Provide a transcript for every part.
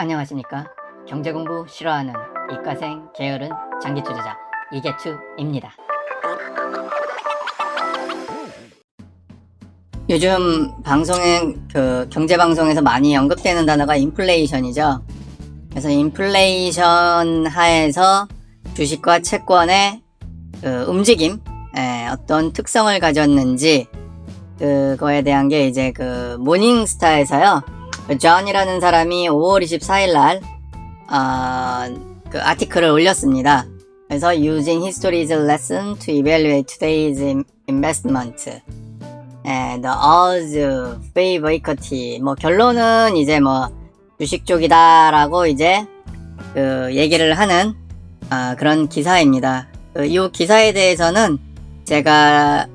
안녕하십니까. 경제공부 싫어하는 이과생 게으른 장기투자자 이계투입니다. 요즘 방송에 경제방송에서 많이 언급되는 단어가 인플레이션이죠. 그래서 인플레이션 하에서 주식과 채권의 움직임, 어떤 특성을 가졌는지 그거에 대한 게 이제 모닝스타에서요. 존이라는 사람이 5월 24일 날 아티클을 올렸습니다. 그래서 Using History's lesson to evaluate today's investment, the odds favor equity. 결론은 이제 주식 쪽이다라고 이제 얘기를 하는 그런 기사입니다. 이 기사에 대해서는 제가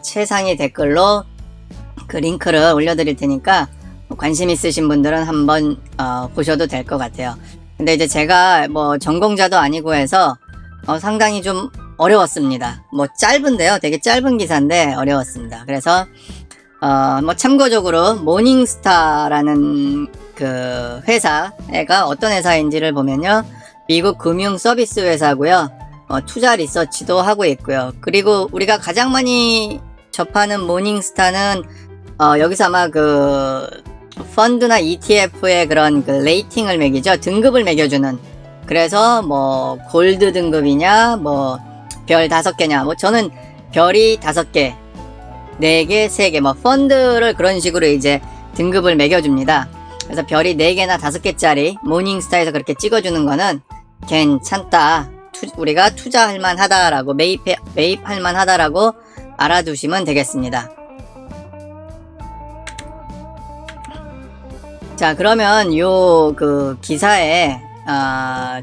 최상위 댓글로 그 링크를 올려드릴 테니까 관심 있으신 분들은 한번 보셔도 될 것 같아요. 근데 이제 제가 전공자도 아니고 해서 상당히 좀 어려웠습니다. 짧은데요. 되게 짧은 기사인데 어려웠습니다. 그래서 참고적으로 모닝스타라는 그 회사가 어떤 회사인지를 보면요. 미국 금융 서비스 회사고요. 투자 리서치도 하고 있고요. 그리고 우리가 가장 많이 접하는 모닝스타는 여기서 아마 펀드나 ETF의 그런 레이팅을 매기죠. 등급을 매겨주는. 그래서 골드 등급이냐, 별 5개냐. 저는 별이 5개, 4개, 3개, 펀드를 그런 식으로 이제 등급을 매겨줍니다. 그래서 별이 4개나 5개짜리 모닝스타에서 그렇게 찍어주는 거는 괜찮다. 우리가 투자할 만하다라고, 매입할 만하다라고 알아두시면 되겠습니다. 자, 그러면 요 기사의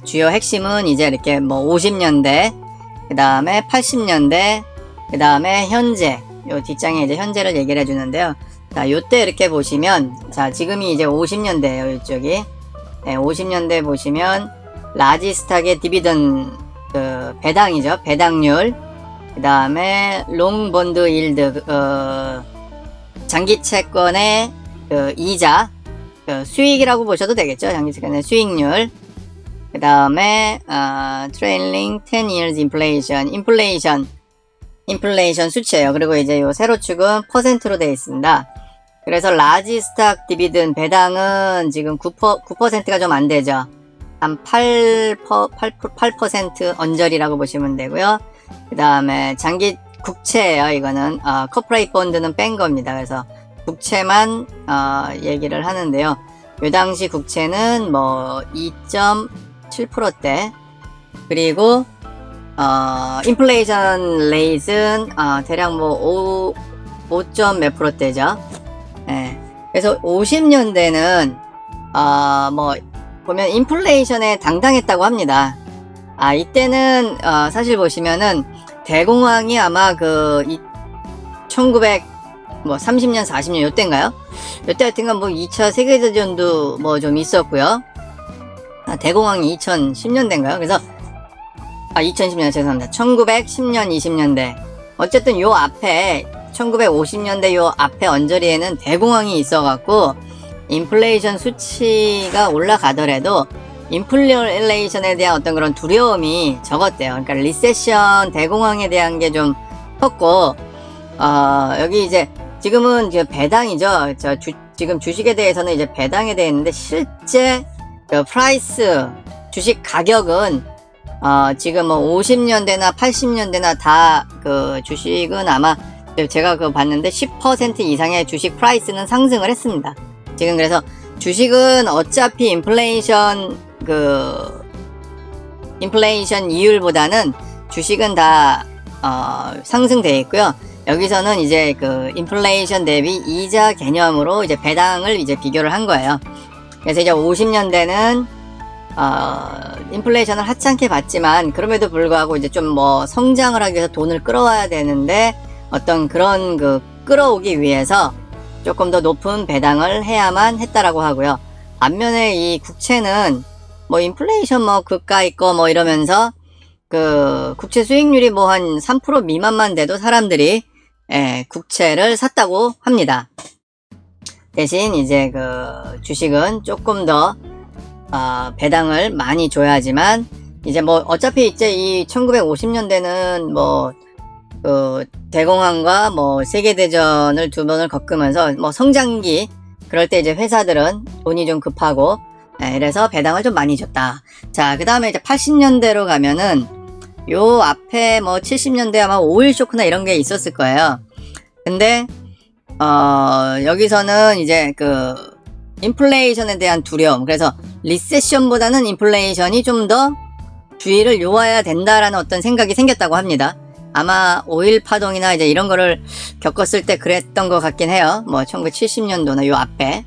주요 핵심은 이제 이렇게 50년대, 그 다음에 80년대, 그 다음에 현재, 요 뒷장에 이제 현재를 얘기를 해주는데요. 자, 요때 이렇게 보시면, 자, 지금이 이제 50년대예요, 이쪽이. 네, 50년대 보시면, 라지스탁의 디비던, 배당이죠, 배당률. 그 다음에, 롱본드 일드, 장기 채권의 이자, 수익이라고 보셔도 되겠죠. 장기채권의 수익률. 그 다음에 trailing 10 years inflation 수치예요. 그리고 이제 요 세로축은 퍼센트로 되어 있습니다. 그래서 라지 스탁 디비든 배당은 지금 9%가 좀 안 되죠. 한 8% 언저리라고 보시면 되고요. 그 다음에 장기 국채예요. 이거는 corporate bond는 뺀 겁니다. 그래서 국채만 얘기를 하는데요. 요 당시 국채는 2.7%대, 그리고 인플레이션 레이트는 대략 5. 몇 %대죠. 예. 그래서 50년대는 보면 인플레이션에 당당했다고 합니다. 이때는 사실 보시면은 대공황이 아마 1930년, 40년 요때인가요? 요때 하여튼간 2차 세계대전도 좀 있었고요. 대공황이 2010년대인가요? 그래서 2010년 죄송합니다. 1910년, 20년대. 어쨌든 요 앞에 1950년대 요 앞에 언저리에는 대공황이 있어갖고 인플레이션 수치가 올라가더라도 인플레이션에 대한 어떤 그런 두려움이 적었대요. 그러니까 리세션, 대공황에 대한 게 좀 컸고, 여기 이제 지금은 배당이죠. 지금 주식에 대해서는 이제 배당에 대해 있는데 실제 프라이스, 주식 가격은 지금 50년대나 80년대나 다 주식은 아마 제가 봤는데 10% 이상의 주식 프라이스는 상승을 했습니다. 지금 그래서 주식은 어차피 인플레이션 이율보다는 주식은 다 상승되어 있고요. 여기서는 이제 인플레이션 대비 이자 개념으로 이제 배당을 이제 비교를 한 거예요. 그래서 이제 50년대는 인플레이션을 하찮게 받지만 그럼에도 불구하고 이제 좀 성장을 하기 위해서 돈을 끌어와야 되는데 어떤 그런 끌어오기 위해서 조금 더 높은 배당을 해야만 했다라고 하고요. 반면에 이 국채는 인플레이션 그가 있고 이러면서 국채 수익률이 한 3% 미만만 돼도 사람들이 국채를 샀다고 합니다. 대신 이제 그 주식은 조금 더 배당을 많이 줘야지만 이제 뭐 어차피 이제 이 1950년대는 뭐 그 대공황과 뭐 세계대전을 두 번을 겪으면서 뭐 성장기, 그럴 때 이제 회사들은 돈이 좀 급하고, 이래서 배당을 좀 많이 줬다. 자, 그 다음에 이제 80년대로 가면은 요 앞에 뭐 70년대 아마 오일 쇼크나 이런 게 있었을 거예요. 근데 여기서는 이제 그 인플레이션에 대한 두려움, 그래서 리세션보다는 인플레이션이 좀 더 주의를 요해야 된다라는 어떤 생각이 생겼다고 합니다. 아마 오일 파동이나 이제 이런 거를 겪었을 때 그랬던 것 같긴 해요. 뭐 1970년도나 요 앞에.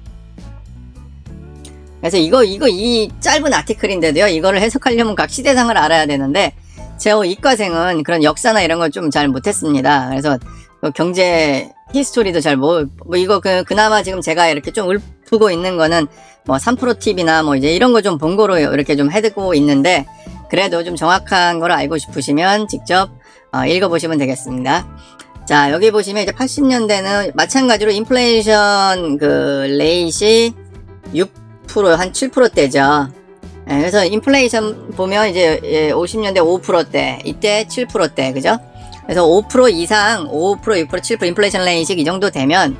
그래서 이 짧은 아티클인데도요, 이거를 해석하려면 각 시대상을 알아야 되는데, 제 이과생은 그런 역사나 이런 걸 좀 잘 못했습니다. 그래서 경제 히스토리도 잘 이거 그나마 지금 제가 이렇게 좀 읊고 있는 거는 뭐 3프로TV나 뭐 이제 이런 거 좀 본거로 이렇게 좀 해두고 있는데, 그래도 좀 정확한 걸 알고 싶으시면 직접 읽어보시면 되겠습니다. 자, 여기 보시면 이제 80년대는 마찬가지로 인플레이션 그 레이시 6%, 한 7%대죠. 그래서 인플레이션 보면 이제 50년대 5%대, 이때 7%대, 그죠? 그래서 5% 이상, 5%, 6%, 7% 인플레이션 레이시 이 정도 되면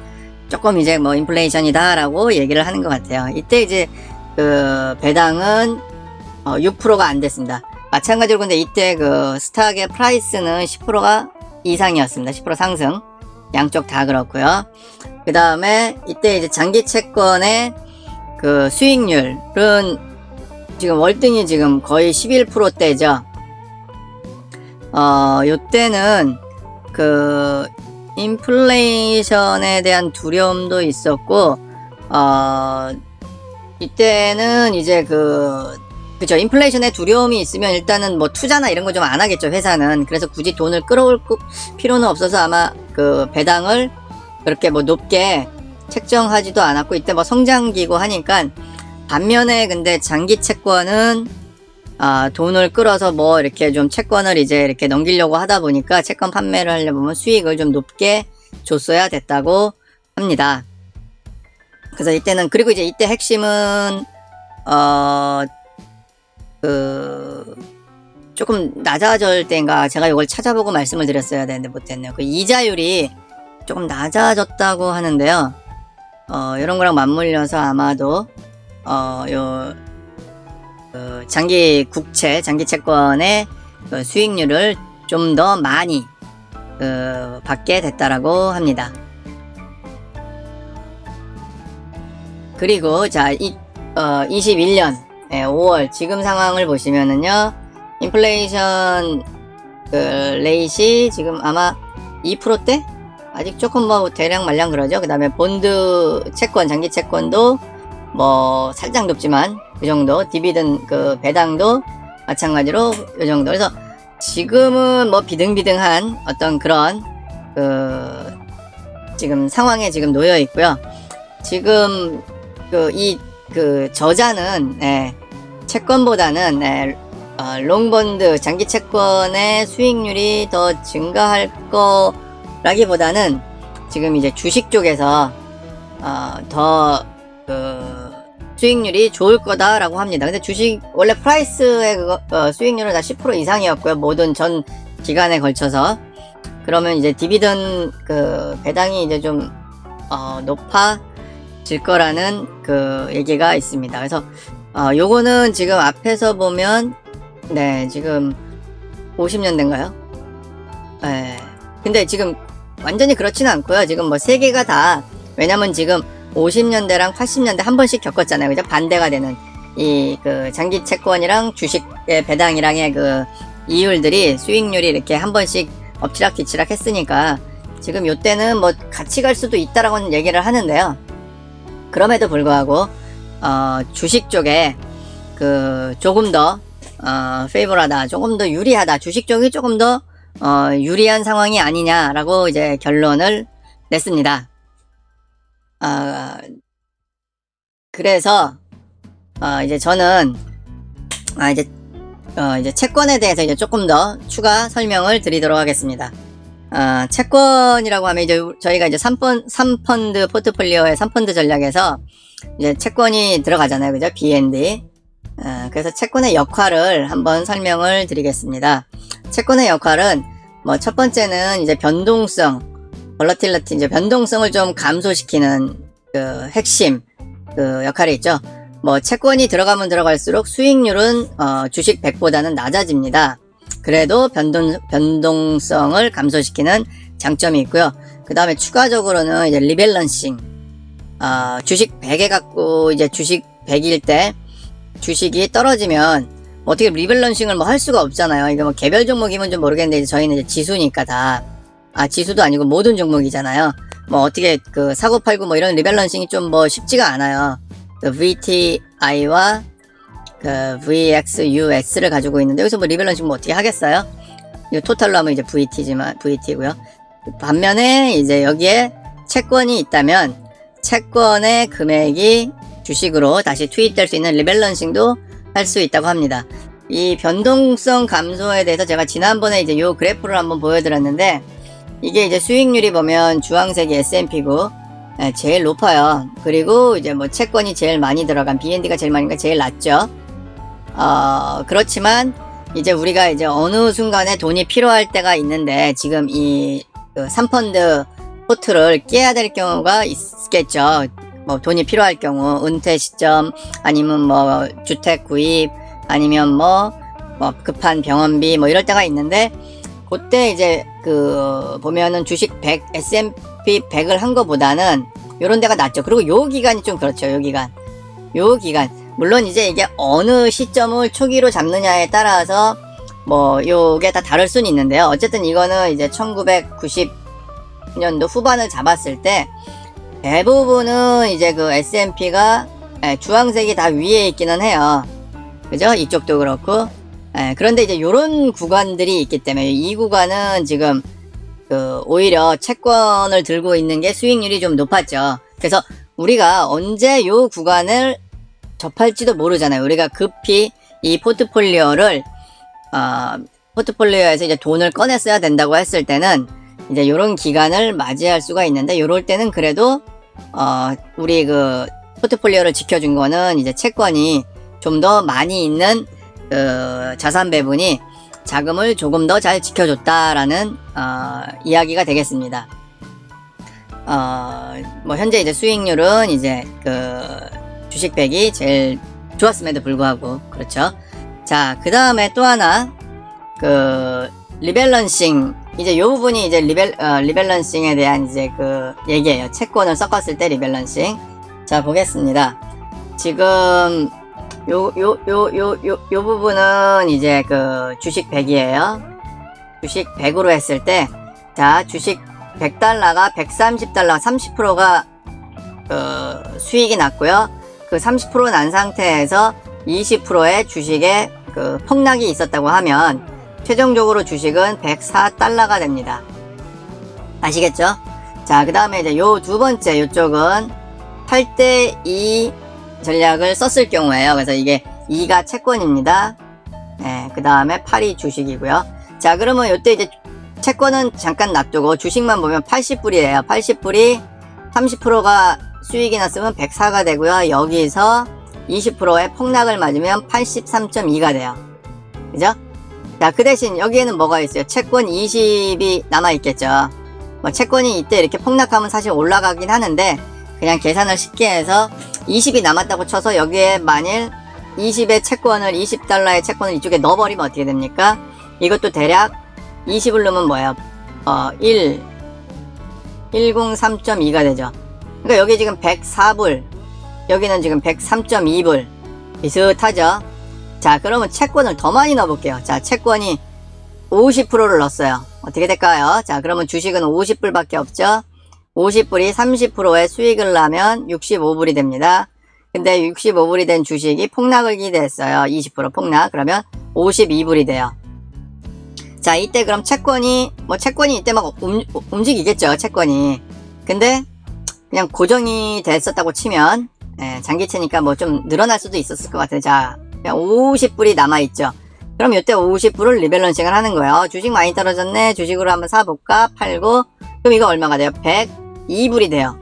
조금 이제 뭐 인플레이션이다라고 얘기를 하는 것 같아요. 이때 이제 그 배당은 6%가 안 됐습니다. 마찬가지로 근데 이때 그 스탁의 프라이스는 10%가 이상이었습니다. 10% 상승. 양쪽 다 그렇고요. 그 다음에 이때 이제 장기 채권의 그 수익률은 지금 월등히 지금 거의 11%대죠. 요때는 그 인플레이션에 대한 두려움도 있었고, 이때는 이제 그죠. 인플레이션에 두려움이 있으면 일단은 뭐 투자나 이런 거 좀 안 하겠죠, 회사는. 그래서 굳이 돈을 끌어올 필요는 없어서 아마 그 배당을 그렇게 뭐 높게 책정하지도 않았고, 이때 뭐 성장기고 하니까. 반면에 근데 장기 채권은 돈을 끌어서 뭐 이렇게 좀 채권을 이제 이렇게 넘기려고 하다 보니까 채권 판매를 하려고 보면 수익을 좀 높게 줬어야 됐다고 합니다. 그래서 이때는, 그리고 이제 이때 핵심은 조금 낮아질 때인가 제가 이걸 찾아보고 말씀을 드렸어야 되는데 못했네요. 그 이자율이 조금 낮아졌다고 하는데요. 이런 거랑 맞물려서 아마도 장기 국채, 장기 채권의 그 수익률을 좀 더 많이 받게 됐다라고 합니다. 그리고 자, 21년 5월 지금 상황을 보시면은요, 인플레이션 레이시 지금 아마 2%대? 아직 조금 뭐 대량 말량 그러죠. 그 다음에 본드 채권, 장기 채권도 뭐 살짝 높지만 그 정도, 디비든 그 배당도 마찬가지로 이 정도. 그래서 지금은 뭐 비등비등한 어떤 그런 지금 상황에 지금 놓여 있고요. 지금 저자는 채권보다는 롱본드 장기 채권의 수익률이 더 증가할 거라기보다는 지금 이제 주식 쪽에서 더 수익률이 좋을 거다라고 합니다. 근데 주식 원래 프라이스의 수익률은 다 10% 이상이었고요. 모든 전 기간에 걸쳐서. 그러면 이제 디비든 배당이 이제 좀 높아질 거라는 얘기가 있습니다. 그래서 요거는 지금 앞에서 보면 지금 50년대인가요? 근데 지금 완전히 그렇지는 않고요. 지금 뭐 세 개가 다, 왜냐면 지금 50년대랑 80년대 한 번씩 겪었잖아요. 그죠? 반대가 되는 장기 채권이랑 주식의 배당이랑의 이율들이, 수익률이 이렇게 한 번씩 엎치락뒤치락 했으니까 지금 요때는 뭐 같이 갈 수도 있다라고는 얘기를 하는데요. 그럼에도 불구하고 주식 쪽에 조금 더 페이버하다, 조금 더 유리하다, 주식 쪽이 조금 더 유리한 상황이 아니냐라고 이제 결론을 냈습니다. 그래서 이제 저는 이제 채권에 대해서 이제 조금 더 추가 설명을 드리도록 하겠습니다. 채권이라고 하면 이제 저희가 이제 3펀드 포트폴리오의 3펀드 전략에서 이제 채권이 들어가잖아요. 그죠? BND. 그래서 채권의 역할을 한번 설명을 드리겠습니다. 채권의 역할은 뭐 첫 번째는 이제 변동성, 볼러틸리티, 이제 변동성을 좀 감소시키는 그 핵심 그 역할이 있죠. 뭐 채권이 들어가면 들어갈수록 수익률은 주식 100보다는 낮아집니다. 그래도 변동성을 감소시키는 장점이 있고요. 그 다음에 추가적으로는 이제 리밸런싱, 주식 100에 갖고 이제 주식 100일 때 주식이 떨어지면 어떻게 리밸런싱을 뭐 할 수가 없잖아요. 이거 뭐 개별 종목이면 좀 모르겠는데 저희는 이제 지수니까 다. 지수도 아니고 모든 종목이잖아요. 뭐 어떻게 그 사고 팔고 뭐 이런 리밸런싱이 좀 뭐 쉽지가 않아요. 그 VTI와 그 VXUS를 가지고 있는데 여기서 뭐 리밸런싱 뭐 어떻게 하겠어요? 이거 토탈로 하면 이제 VT고요. 반면에 이제 여기에 채권이 있다면 채권의 금액이 주식으로 다시 투입될 수 있는 리밸런싱도 할 수 있다고 합니다. 이 변동성 감소에 대해서 제가 지난번에 이제 요 그래프를 한번 보여드렸는데 이게 이제 수익률이 보면 주황색이 S&P고 제일 높아요. 그리고 이제 뭐 채권이 제일 많이 들어간 BND가 제일 많으니까 제일 낮죠. 그렇지만 이제 우리가 이제 어느 순간에 돈이 필요할 때가 있는데 지금 이 3펀드 포트를 깨야 될 경우가 있겠죠. 뭐 돈이 필요할 경우 은퇴 시점 아니면 뭐 주택 구입 아니면 뭐 급한 병원비 뭐 이럴 때가 있는데 그때 이제 그 보면은 주식 100 S&P 100을 한 거보다는 요런 데가 낫죠. 그리고 요 기간이 좀 그렇죠. 요 기간 물론 이제 이게 어느 시점을 초기로 잡느냐에 따라서 뭐 요게 다 다를 수는 있는데요. 어쨌든 이거는 이제 1990년도 후반을 잡았을 때 대부분은 이제 그 S&P가 주황색이 다 위에 있기는 해요. 그죠? 이쪽도 그렇고. 그런데 이제 요런 구간들이 있기 때문에 이 구간은 지금 그 오히려 채권을 들고 있는 게 수익률이 좀 높았죠. 그래서 우리가 언제 요 구간을 접할지도 모르잖아요. 우리가 급히 이 포트폴리오를 포트폴리오에서 이제 돈을 꺼냈어야 된다고 했을 때는 이제 요런 기간을 맞이할 수가 있는데 요럴 때는 그래도 우리 그 포트폴리오를 지켜준 거는 이제 채권이 좀 더 많이 있는 그 자산 배분이 자금을 조금 더 잘 지켜줬다라는 이야기가 되겠습니다. 뭐 현재 이제 수익률은 이제 그 주식 100이 제일 좋았음에도 불구하고 그렇죠. 자, 그 다음에 또 하나 그 리밸런싱 이제 요 부분이 이제 리밸런싱에 대한 이제 그 얘기예요. 채권을 섞었을 때 리밸런싱. 자, 보겠습니다. 지금 요 부분은 이제 그 주식 100이에요. 주식 100으로 했을 때, 자, 주식 100달러가 130달러, 30%가 수익이 났고요. 그 30% 난 상태에서 20%의 주식에 그 폭락이 있었다고 하면 최종적으로 주식은 104달러가 됩니다. 아시겠죠? 자, 그 다음에 이제 요 두 번째 요쪽은 8대2 전략을 썼을 경우에요. 그래서 이게 2가 채권입니다. 네, 그 다음에 8이 주식이고요. 자, 그러면 요때 이제 채권은 잠깐 놔두고 주식만 보면 80불이에요. 80불이 30%가 수익이 났으면 104가 되고요. 여기서 20%의 폭락을 맞으면 83.2가 돼요. 그죠? 자, 그 대신 여기에는 뭐가 있어요? 채권 20이 남아있겠죠. 뭐 채권이 이때 이렇게 폭락하면 사실 올라가긴 하는데 그냥 계산을 쉽게 해서 20이 남았다고 쳐서 여기에 만일 20의 채권을 20달러의 채권을 이쪽에 넣어버리면 어떻게 됩니까? 이것도 대략 20을 넣으면 뭐예요? 103.2가 되죠. 그러니까 여기 지금 104불, 여기는 지금 103.2불. 비슷하죠? 자, 그러면 채권을 더 많이 넣어볼게요. 자, 채권이 50%를 넣었어요. 어떻게 될까요? 자, 그러면 주식은 50불밖에 없죠? 50불이 30%의 수익을 나면 65불이 됩니다. 근데 65불이 된 주식이 폭락을 기대했어요. 20% 폭락. 그러면 52불이 돼요. 자, 이때 그럼 채권이 이때 막 움직이겠죠, 채권이. 근데 그냥 고정이 됐었다고 치면, 장기채니까 뭐 좀 늘어날 수도 있었을 것 같아요. 자, 그냥 50불이 남아있죠. 그럼 이때 50%를 리밸런싱을 하는 거예요. 주식 많이 떨어졌네. 주식으로 한번 사볼까? 팔고. 그럼 이거 얼마가 돼요? 102불이 돼요.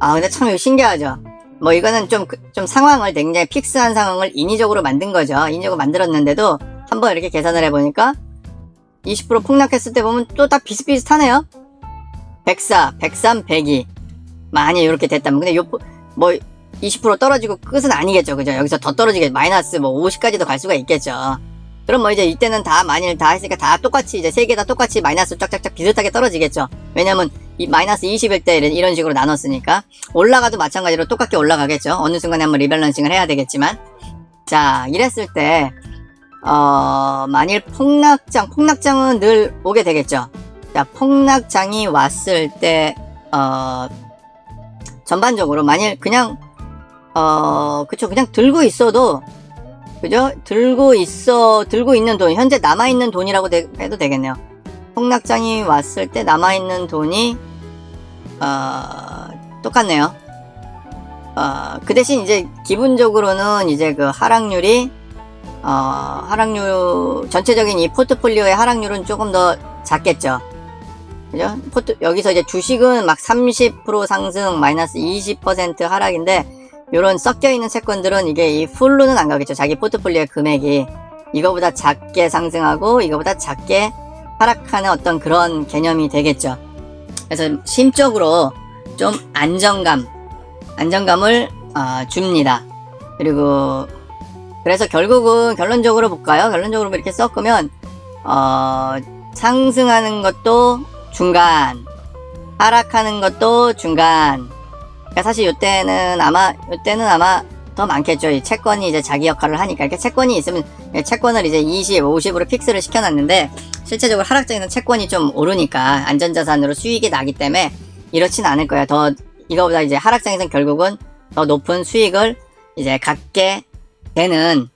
근데 참 이거 신기하죠? 뭐 이거는 좀 상황을 굉장히 픽스한 상황을 인위적으로 만든 거죠. 인위적으로 만들었는데도 한번 이렇게 계산을 해보니까 20% 폭락했을 때 보면 또 딱 비슷비슷하네요. 104, 103, 102. 많이 이렇게 됐다면. 근데 뭐 20% 떨어지고 끝은 아니겠죠. 그죠? 여기서 더 떨어지겠죠. 마이너스 뭐 50까지도 갈 수가 있겠죠. 그럼 뭐 이제 이때는 만일 다 했으니까 다 똑같이 이제 세 개 다 똑같이 마이너스 쫙쫙쫙 비슷하게 떨어지겠죠. 왜냐면 이 마이너스 20일 때 이런 식으로 나눴으니까 올라가도 마찬가지로 똑같게 올라가겠죠. 어느 순간에 한번 리밸런싱을 해야 되겠지만. 자, 이랬을 때 만일 폭락장은 늘 오게 되겠죠. 자, 폭락장이 왔을 때 전반적으로 만일 그냥 그쵸, 그냥 들고 있어도, 그죠? 들고 있는 돈, 현재 남아있는 돈이라고 해도 되겠네요. 폭락장이 왔을 때 남아있는 돈이, 똑같네요. 그 대신 이제, 기본적으로는 이제 그 하락률이, 전체적인 이 포트폴리오의 하락률은 조금 더 작겠죠. 그죠? 여기서 이제 주식은 막 30% 상승, 마이너스 20% 하락인데, 요런 섞여있는 채권들은 이게 이 풀로는 안 가겠죠. 자기 포트폴리오의 금액이 이거보다 작게 상승하고 이거보다 작게 하락하는 어떤 그런 개념이 되겠죠. 그래서 심적으로 좀 안정감을 줍니다. 그리고 그래서 결국은 결론적으로 볼까요? 결론적으로 이렇게 섞으면 상승하는 것도 중간, 하락하는 것도 중간. 그러니까 사실 이때는 아마 더 많겠죠. 이 채권이 이제 자기 역할을 하니까. 이렇게 채권이 있으면 채권을 이제 20, 50으로 픽스를 시켜놨는데 실제적으로 하락장에는 채권이 좀 오르니까 안전자산으로 수익이 나기 때문에 이렇진 않을 거예요. 이거보다 이제 하락장에서는 결국은 더 높은 수익을 이제 갖게 되는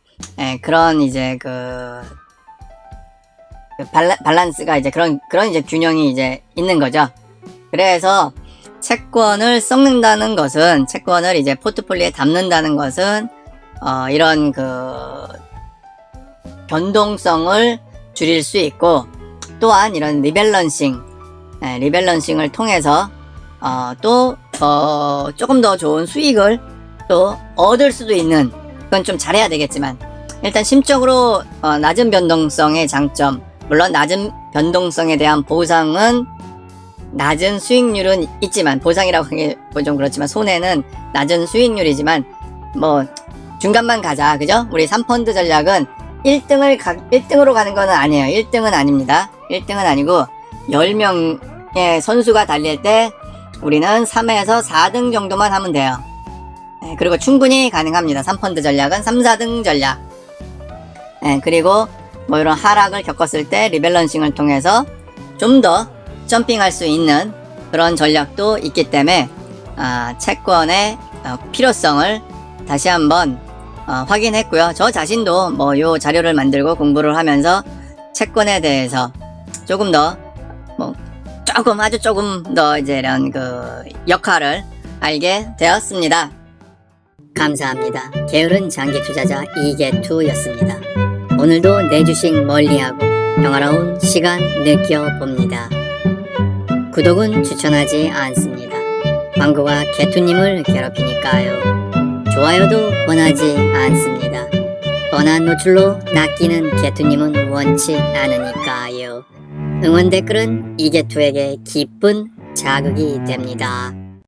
그런 이제 밸런스가 이제 그런 이제 균형이 이제 있는 거죠. 그래서 채권을 섞는다는 것은, 채권을 이제 포트폴리오에 담는다는 것은, 이런 변동성을 줄일 수 있고, 또한 이런 리밸런싱을 통해서, 조금 더 좋은 수익을 또 얻을 수도 있는, 그건 좀 잘해야 되겠지만, 일단 심적으로, 낮은 변동성의 장점, 물론 낮은 변동성에 대한 보상은 낮은 수익률은 있지만, 보상이라고 하기 좀 그렇지만 손해는 낮은 수익률이지만 뭐 중간만 가자, 그죠? 우리 3펀드 전략은 1등으로 가는 건 아니에요. 1등은 아닙니다. 1등은 아니고 10명의 선수가 달릴 때 우리는 3에서 4등 정도만 하면 돼요. 그리고 충분히 가능합니다. 3펀드 전략은 3, 4등 전략. 그리고 뭐 이런 하락을 겪었을 때 리밸런싱을 통해서 좀 더 점핑할 수 있는 그런 전략도 있기 때문에 채권의 필요성을 다시 한번 확인했고요. 저 자신도 뭐 요 자료를 만들고 공부를 하면서 채권에 대해서 조금 더 아주 조금 더 이제 이런 역할을 알게 되었습니다. 감사합니다. 게으른 장기 투자자 이계투였습니다. 오늘도 내 주식 멀리하고 평화로운 시간 느껴봅니다. 구독은 추천하지 않습니다. 광고가 개투님을 괴롭히니까요. 좋아요도 권하지 않습니다. 뻔한 노출로 낚이는 개투님은 원치 않으니까요. 응원 댓글은 이개투에게 기쁜 자극이 됩니다.